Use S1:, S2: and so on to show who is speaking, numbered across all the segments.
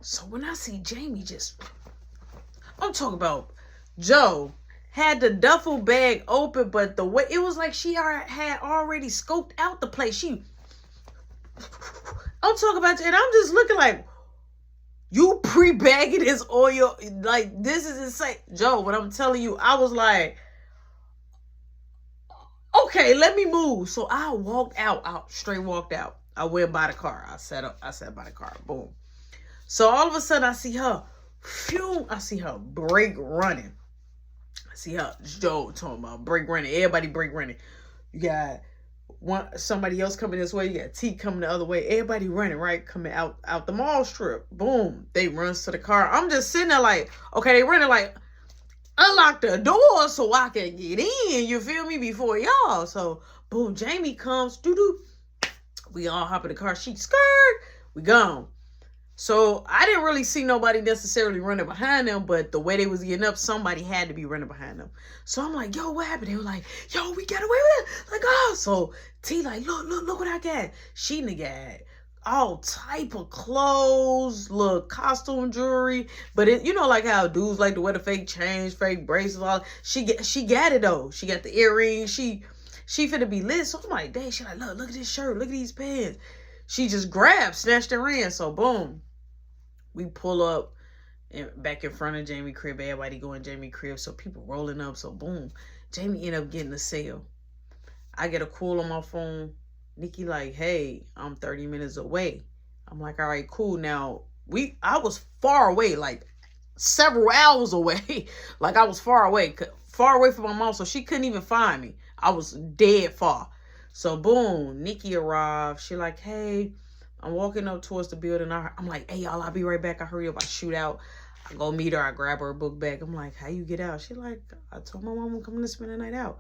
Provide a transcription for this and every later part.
S1: So when I see Jamie I'm talking about Joe had the duffel bag open, but the way it was like she had already scoped out the place. I'm talking about, and I'm just looking like, you pre-bagging this oil, like this is insane, Joe. What I'm telling you, I was like, okay, let me move. So I walked out, straight walked out. I went by the car. I sat by the car. Boom. So all of a sudden I see her, phew, I see her brake running. I see her, Joe talking about brake running. Everybody brake running. You got somebody else coming this way. You got T coming the other way. Everybody running, right? Coming out the mall strip. Boom. They runs to the car. I'm just sitting there like, okay, they running like, unlock the door so I can get in. You feel me? Before y'all. So boom, Jamie comes. Doo doo. We all hop in the car. She skirt. We gone. So I didn't really see nobody necessarily running behind them, but the way they was getting up, somebody had to be running behind them. So I'm like, yo, what happened? They were like, yo, we got away with it. Like, oh. So T like, look what I got. She got all type of clothes, little costume jewelry. But it, you know, like how dudes like to wear the fake chains, fake bracelets, all. She got it though. She got the earrings. She finna be lit. So I'm like, dang, she like, look at this shirt, look at these pants. She just grabbed, snatched and ran. So boom. We pull up and back in front of Jamie crib. Everybody going Jamie crib. So people rolling up. So boom. Jamie end up getting a sale. I get a call on my phone. Nikki like, hey, I'm 30 minutes away. I'm like, all right, cool. Now, I was far away, like several hours away. Like I was far away from my mom. So she couldn't even find me. I was dead far. So boom, Nikki arrived. She like, hey, I'm walking up towards the building. I'm like, hey, y'all, I'll be right back. I hurry up. I shoot out. I go meet her. I grab her book bag. I'm like, how you get out? She like, I told my mom I'm coming to spend the night out.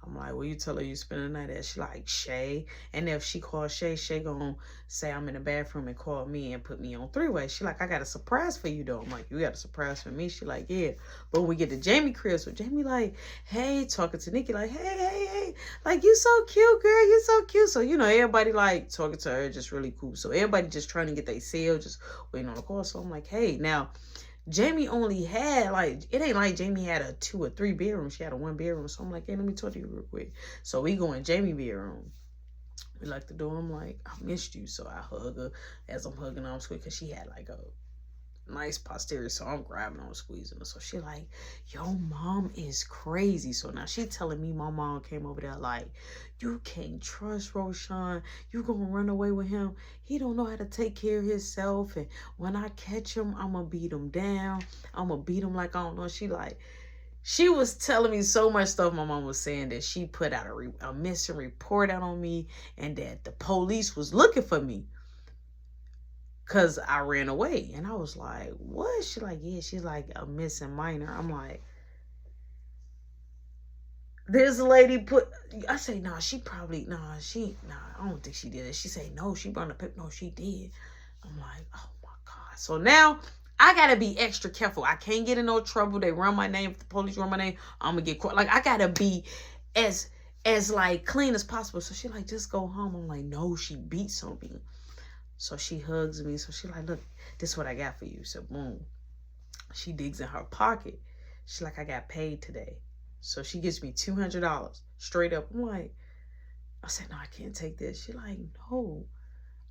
S1: I'm like, well, you tell her you spend the night at. She like, Shay. And if she calls Shay gonna say I'm in the bathroom and call me and put me on three-way. She like, I got a surprise for you though. I'm like, you got a surprise for me? She like, yeah. But when we get to Jamie crib, so Jamie like, hey, talking to Nikki like, hey. Like, you so cute, girl. You so cute. So, you know, everybody like talking to her, just really cool. So everybody just trying to get their sale, just waiting on the call. So I'm like, hey, now, Jamie only had, like, it ain't like Jamie had a 2 or 3 bedroom. She had a 1 bedroom. So I'm like, hey, let me talk to you real quick. So we go in Jamie bedroom. We lock the door. I'm like, I missed you. So I hug her. As I'm hugging her, I'm squeezing, because she had like a nice posterior. So I'm grabbing her, squeezing her. So she like, yo, mom is crazy. So now she telling me my mom came over there like, you can't trust Roshan. You gonna run away with him. He don't know how to take care of himself. And when I catch him, I'm gonna beat him down. I'm gonna beat him like I don't know. She was telling me so much stuff. My mom was saying that she put out a missing report out on me and that the police was looking for me because I ran away. And I was like, what? She like, yeah, she's like a missing minor. I'm like, this lady I say, I don't think she did it. She say, no, she burned the paper. No, she did. I'm like, oh my God. So now I got to be extra careful. I can't get in no trouble. They run my name. If the police run my name, I'm going to get caught. Like, I got to be as like clean as possible. So she like, just go home. I'm like, no, she beats on me. So she hugs me. So she like, look, this is what I got for you. So boom. She digs in her pocket. She like, I got paid today. So she gives me $200 straight up. I'm like, I said, no, I can't take this. She like, no,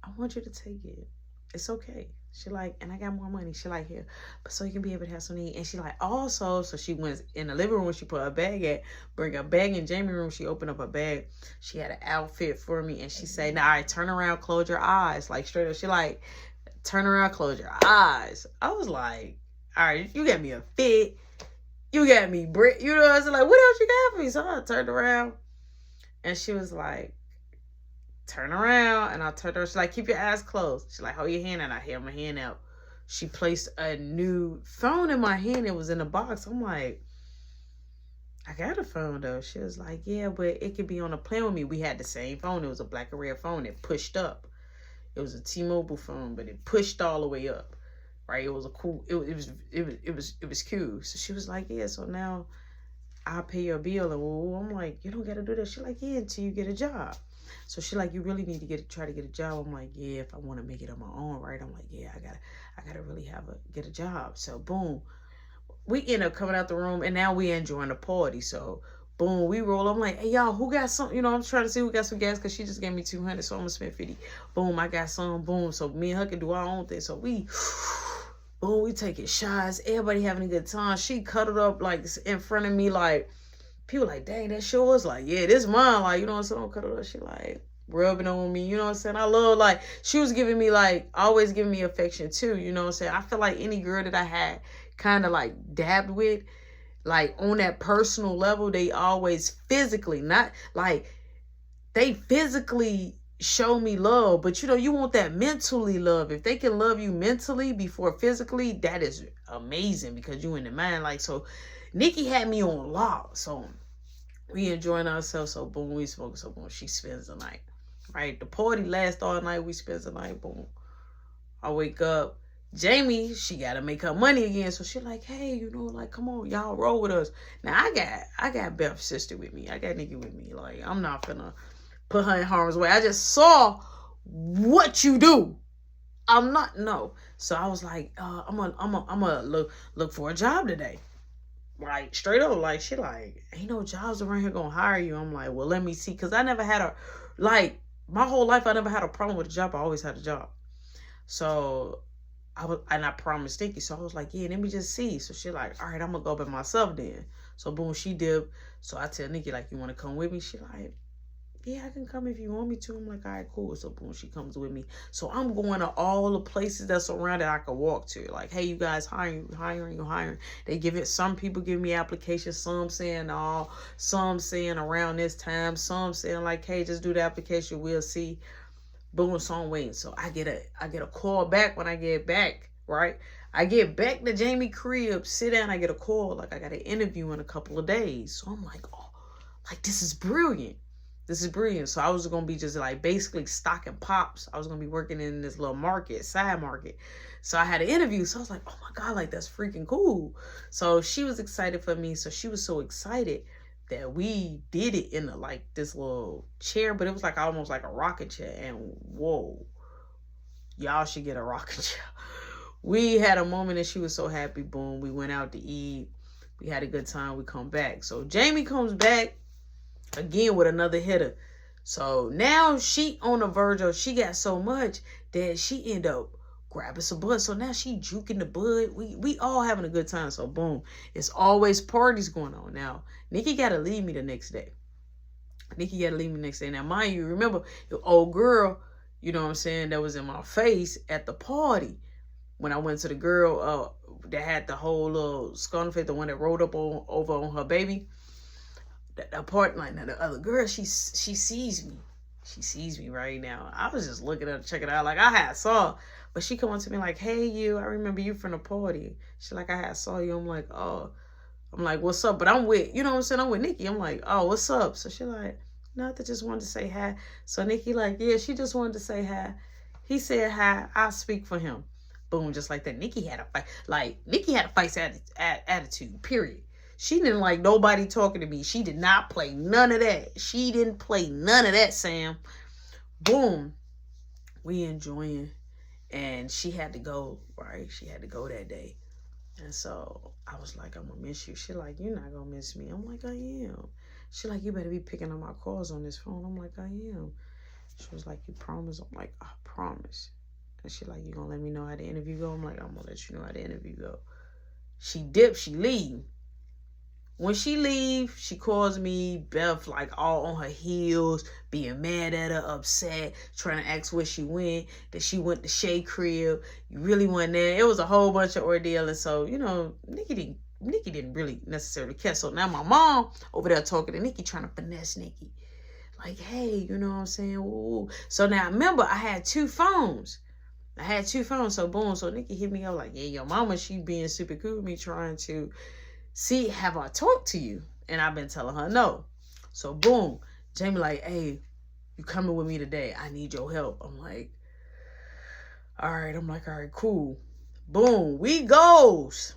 S1: I want you to take it. It's okay. She like, and I got more money. She like, here, but so you can be able to have some to eat. And she like, also, so she went in the living room. She put her bag bring her bag in Jamie's room. She opened up her bag. She had an outfit for me. And she said, now, all right, turn around, close your eyes. Like straight up. She like, turn around, close your eyes. I was like, all right, you got me a fit. You got me, you know, I was like, what else you got for me? So I turned around and she was like, turn around. And I turned her, she's like, keep your eyes closed. She's like, hold your hand out. I held my hand out. She placed a new phone in my hand. It was in a box. I'm like, I got a phone though. She was like, yeah, but it could be on a plan with me. We had the same phone. It was a black and red phone. It pushed up. It was a T-Mobile phone, but it pushed all the way up. Right, it was a cool. It was cute. So she was like, yeah. So now I'll pay your bill. And I'm like, you don't got to do that. She like, yeah, until you get a job. So she like, you really need to try to get a job. I'm like, yeah, if I want to make it on my own, right? I'm like, yeah, I gotta really get a job. So boom, we end up coming out the room, and now we enjoying the party. So boom, we roll. I'm like, hey y'all, who got some? You know, I'm trying to see who got some gas because she just gave me 200, so I'm gonna spend 50. Boom, I got some. Boom, so me and her can do our own thing. So we, boom, we taking shots. Everybody having a good time. She cuddled up like in front of me, like people like, dang, that sure is like, yeah, this mine. Like, you know what I'm saying? Don't cuddle up. She like rubbing on me. You know what I'm saying? I love, like, she was giving me, like, always giving me affection too. You know what I'm saying? I feel like any girl that I had kind of like dabbed with, like on that personal level, they always physically, not like they physically show me love, but you know, you want that mentally love. If they can love you mentally before physically, that is amazing because you in the mind. Like, so Nikki had me on lock. So we enjoying ourselves. So boom, we smoking. So boom, she spends the night. Right? The party lasts all night. We spend the night. Boom. I wake up. Jamie, she gotta make her money again. So she like, hey, you know, like, come on, y'all roll with us. Now I got Beth's sister with me. I got Nikki with me. Like, I'm not finna put her in harm's way. I just saw what you do. I'm not, no. So I was like, I'm gonna look for a job today. Like, straight up, like, she like, ain't no jobs around here gonna hire you. I'm like, well, let me see. Cause I never had like, my whole life, I never had a problem with a job. I always had a job. So I promised Nikki. So I was like, yeah, let me just see. So she like, all right, I'm gonna go by myself then. So boom, she did. So I tell Nikki, like, you wanna come with me? She like, yeah, I can come if you want me to. I'm like, all right, cool. So boom, she comes with me. So I'm going to all the places that's around that I could walk to. Like, hey, you guys hiring. They give it, some people give me applications, some saying some saying around this time, some saying like, hey, just do the application, we'll see. Boom, so I'm waiting. So I get a call back when I get back, right? I get back to Jamie crib, sit down, I get a call, like I got an interview in a couple of days. So I'm like, oh, like this is brilliant. This is brilliant. So I was going to be just like basically stocking pops. I was going to be working in this little market, side market. So I had an interview. So I was like, oh my God, like that's freaking cool. So she was excited for me. So she was so excited that we did it in like this little chair, but it was like almost like a rocking chair. And whoa, y'all should get a rocking chair. We had a moment and she was so happy. Boom. We went out to eat. We had a good time. We come back. So Jamie comes back again with another hitter. So now she on the verge of, she got so much that she end up grabbing some bud. So now she juking the bud. We all having a good time. So boom, it's always parties going on. Now Nikki got to leave me the next day. Now mind you, remember the old girl, you know what I'm saying, that was in my face at the party when I went to the girl that had the whole little skull face, the one that rolled up over on her baby. That part, like, now the other girl, she sees me. She sees me right now. I was just looking at her, checking it out. Like, I had saw, but she come up to me like, hey, you, I remember you from the party. She like, I had saw you. I'm like, oh. I'm like, what's up? But I'm with, you know what I'm saying? I'm with Nikki. I'm like, oh, what's up? So she like, nothing, just wanted to say hi. So Nikki like, yeah, she just wanted to say hi. He said hi. I'll speak for him. Boom, just like that. Nikki had a fight. Like, Nikki had a fight attitude, period. She didn't like nobody talking to me. She did not play none of that. She didn't play none of that, Sam. Boom. We enjoying. And she had to go, right? She had to go that day. And so I was like, I'm going to miss you. She like, you're not going to miss me. I'm like, I am. She like, you better be picking up my calls on this phone. I'm like, I am. She was like, you promise? I'm like, I promise. And she like, you going to let me know how the interview go? I'm like, I'm going to let you know how the interview go. She dipped. She leave. When she leave, she calls me, Beth, like all on her heels, being mad at her, upset, trying to ask where she went, that she went to Shay crib. You really went there. It was a whole bunch of ordeal. And so, you know, Nikki didn't really necessarily care. So now my mom over there talking to Nikki, trying to finesse Nikki. Like, hey, you know what I'm saying? Ooh. So now remember, I had two phones. So boom, so Nikki hit me up like, yeah, your mama, she being super cool with me, trying to see, have I talked to you? And I've been telling her no. So boom, Jamie like, hey, you coming with me today? I need your help. I'm like, all right. I'm like, all right, cool. Boom, we goes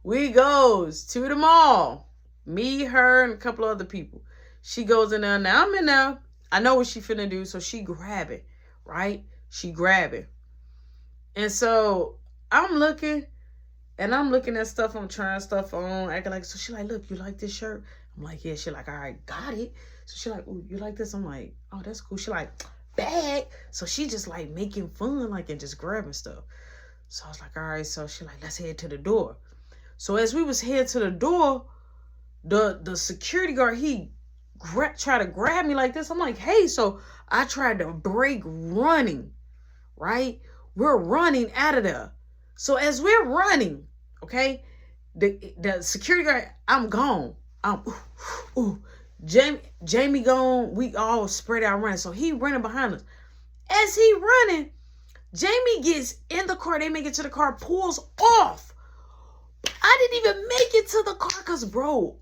S1: to the mall. Me, her, and a couple other people. She goes in there. Now I'm in there. I know what she finna do. So she grab it, right? She grab it. And so I'm looking at stuff. I'm trying stuff on, acting like, so she like, look, you like this shirt? I'm like, yeah. She like, all right, got it. So she like, ooh, you like this? I'm like, oh, that's cool. She like, bag. So she just like making fun, like, and just grabbing stuff. So I was like, all right. So she like, let's head to the door. So as we was headed to the door, the security guard, he tried to grab me like this. I'm like, hey. So I tried to break running, right? We're running out of there. So as we're running, okay, the security guard, I'm gone. Jamie gone. We all spread out running. So he running behind us. As he running, Jamie gets in the car. They make it to the car, pulls off. I didn't even make it to the car because, bro,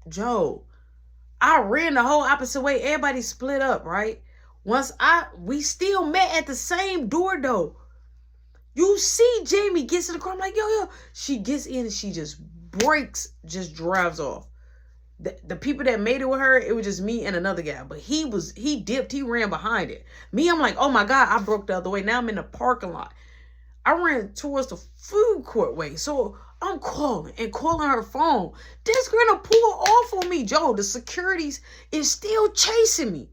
S1: Joe, I ran the whole opposite way. Everybody split up, right? We still met at the same door, though. You see Jamie gets in the car. I'm like, yo. She gets in and she just brakes, just drives off. The people that made it with her, it was just me and another guy. But he dipped. He ran behind it. Me, I'm like, oh, my God, I broke the other way. Now I'm in the parking lot. I ran towards the food court way. So I'm calling her phone. This girl pull off on me, Joe. The securities is still chasing me.